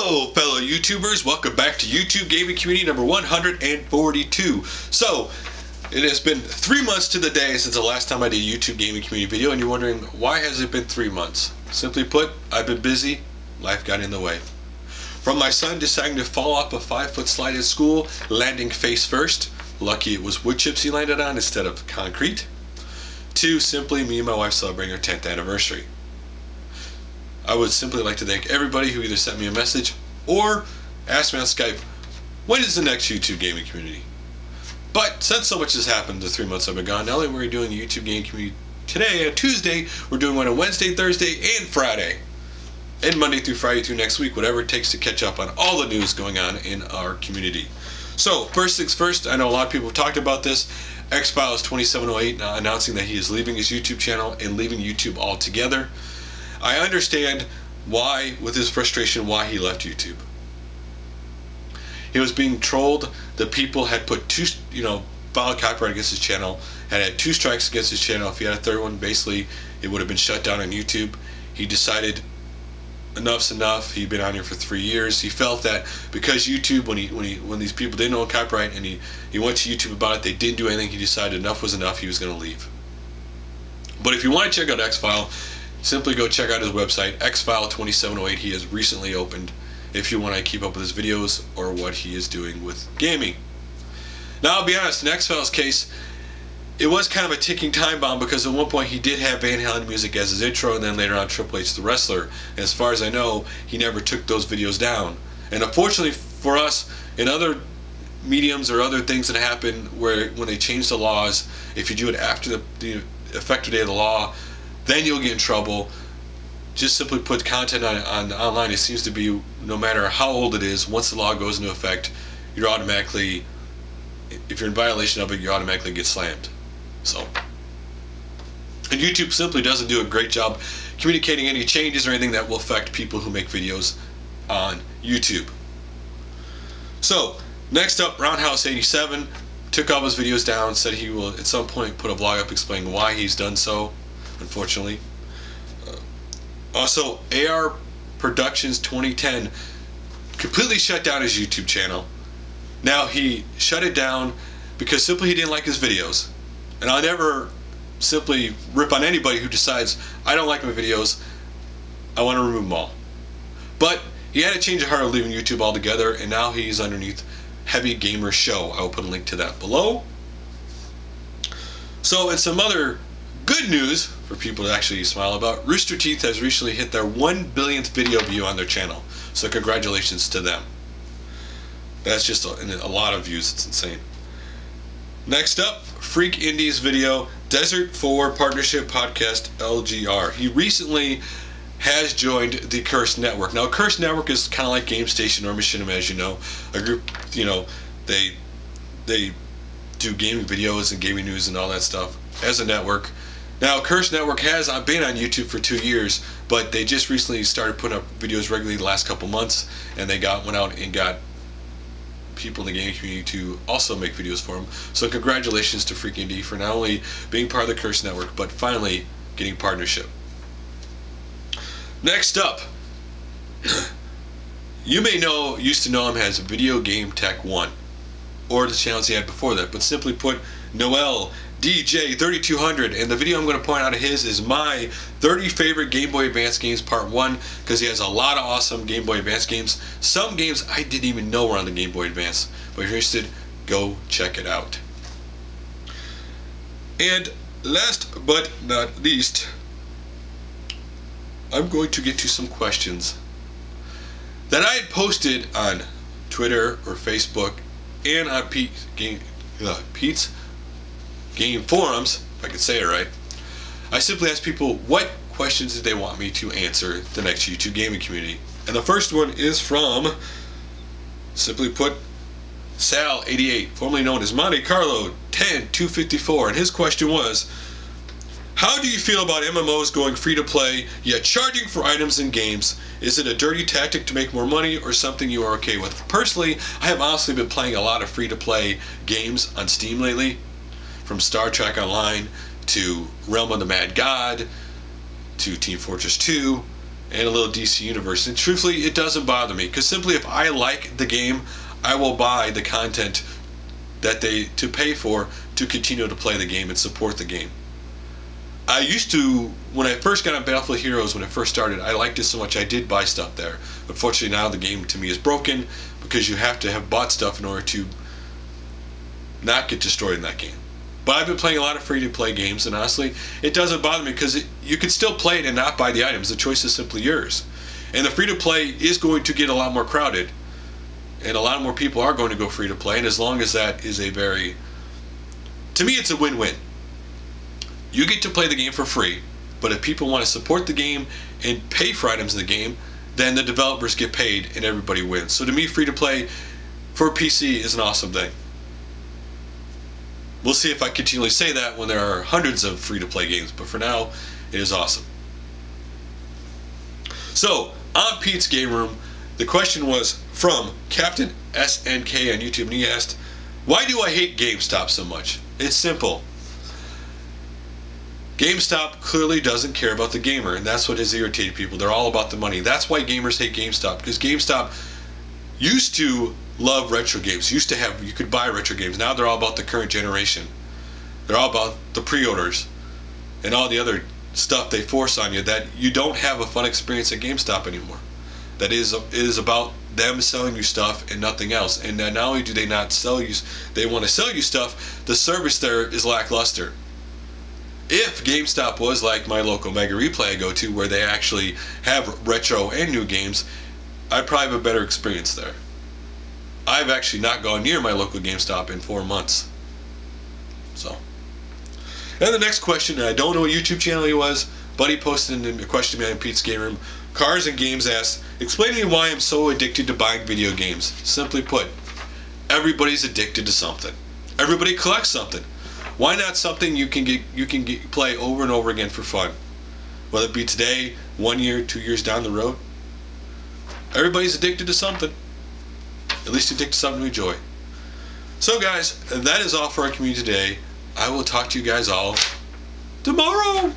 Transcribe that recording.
Hello fellow YouTubers, welcome back to YouTube Gaming Community number 142. So, it has been 3 months to the day since the last time I did a YouTube Gaming Community video, and you're wondering, why has it been 3 months? Simply put, I've been busy, life got in the way. From my son deciding to fall off a 5-foot slide at school, landing face first, lucky it was wood chips he landed on instead of concrete, to simply me and my wife celebrating our 10th anniversary. I would simply like to thank everybody who either sent me a message or asked me on Skype, when is the next YouTube Gaming Community? But since so much has happened the 3 months I've been gone, not only are we doing the YouTube Gaming Community today on Tuesday, we're doing one on Wednesday, Thursday, and Friday. And Monday through Friday through next week, whatever it takes to catch up on all the news going on in our community. So, first things first, I know a lot of people have talked about this. X-Files 2708 announcing that he is leaving his YouTube channel and leaving YouTube altogether. I understand why, with his frustration, why he left YouTube. He was being trolled. The people had put filed copyright against his channel, had 2 strikes against his channel. If he had a third one, basically it would have been shut down on YouTube. He decided enough's enough. He'd been on here for 3 years. He felt that because YouTube, when these people didn't own copyright, and he went to YouTube about it, they didn't do anything. He decided enough was enough. He was going to leave. But if you want to check out X-File, simply go check out his website, X-File 2708. He has recently opened, if you want to keep up with his videos or what he is doing with gaming. Now, I'll be honest, in X-File's case, it was kind of a ticking time bomb, because at one point he did have Van Halen music as his intro, and then later on Triple H the Wrestler. And as far as I know, he never took those videos down. And unfortunately for us, in other mediums or other things that happen when they change the laws, if you do it after the effective day of the law, then you'll get in trouble. Just simply put content on online, it seems to be, no matter how old it is, once the law goes into effect, you're automatically, if you're in violation of it, you automatically get slammed. So, and YouTube simply doesn't do a great job communicating any changes or anything that will affect people who make videos on YouTube. So, next up, Roundhouse87 took all his videos down, said he will at some point put a vlog up explaining why he's done so. Unfortunately. Also, AR Productions 2010 completely shut down his YouTube channel. Now, he shut it down because simply he didn't like his videos. And I'll never simply rip on anybody who decides, I don't like my videos, I want to remove them all. But he had a change of heart of leaving YouTube altogether, and now he's underneath Heavy Gamer Show. I will put a link to that below. So, and some other good news for people to actually smile about, Rooster Teeth has recently hit their 1 billionth video view on their channel. So congratulations to them. That's just a lot of views. It's insane. Next up, PhreakIndee-Desert's video, Desert 4 Partnership Podcast LGR. He recently has joined the Curse Network. Now, Curse Network is kind of like Game Station or Machinima, as you know. A group, they do gaming videos and gaming news and all that stuff as a network. Now, Curse Network has been on YouTube for 2 years, but they just recently started putting up videos regularly the last couple months, and they went out and got people in the gaming community to also make videos for them. So congratulations to PhreakIndee for not only being part of the Curse Network, but finally getting partnership. Next up, you may used to know him as Video Game Tech 1, or the channels he had before that, but simply put, Noel DJ 3200, and the video I'm going to point out of his is my 30 favorite Game Boy Advance games part 1, because he has a lot of awesome Game Boy Advance games. Some games I didn't even know were on the Game Boy Advance, but if you're interested, go check it out. And last but not least, I'm going to get to some questions that I had posted on Twitter or Facebook and on Pete's Game Forums, if I can say it right. I simply asked people what questions did they want me to answer the next YouTube Gaming Community. And the first one is from, simply put, Sal88, formerly known as Monte Carlo 10254, and his question was, how do you feel about MMOs going free to play yet charging for items and games? Is it a dirty tactic to make more money or something you are okay with? Personally, I have honestly been playing a lot of free to play games on Steam lately, from Star Trek Online to Realm of the Mad God to Team Fortress 2 and a little DC Universe. And truthfully, it doesn't bother me, because simply if I like the game, I will buy the content that to pay for to continue to play the game and support the game. I used to, when I first got on Battlefield Heroes, when it first started, I liked it so much I did buy stuff there. Unfortunately, now the game to me is broken, because you have to have bought stuff in order to not get destroyed in that game. But I've been playing a lot of free-to-play games, and honestly, it doesn't bother me, because you can still play it and not buy the items. The choice is simply yours. And the free-to-play is going to get a lot more crowded, and a lot more people are going to go free-to-play, and as long as that is a very... To me, it's a win-win. You get to play the game for free, but if people want to support the game and pay for items in the game, then the developers get paid and everybody wins. So to me, free-to-play for PC is an awesome thing. We'll see if I continually say that when there are hundreds of free-to-play games, but for now, it is awesome. So, on Pete's Game Room, the question was from Captain SNK on YouTube, and he asked, why do I hate GameStop so much? It's simple. GameStop clearly doesn't care about the gamer, and that's what has irritated people. They're all about the money. That's why gamers hate GameStop, because GameStop used to love retro games. Used to have, you could buy retro games. Now they're all about the current generation. They're all about the pre-orders and all the other stuff they force on you, that you don't have a fun experience at GameStop anymore. That is about them selling you stuff and nothing else. And not only do they not sell you, they want to sell you stuff, the service there is lackluster. If GameStop was like my local Mega Replay I go to, where they actually have retro and new games, I'd probably have a better experience there. I've actually not gone near my local GameStop in 4 months. So. And the next question, and I don't know what YouTube channel he was, but he posted a question to me on Pete's Game Room. Cars and Games asks, explain to me why I'm so addicted to buying video games. Simply put, everybody's addicted to something. Everybody collects something. Why not something you can play over and over again for fun? Whether it be today, 1 year, 2 years down the road. Everybody's addicted to something. At least addicted to something to enjoy. So guys, that is all for our community today. I will talk to you guys all tomorrow.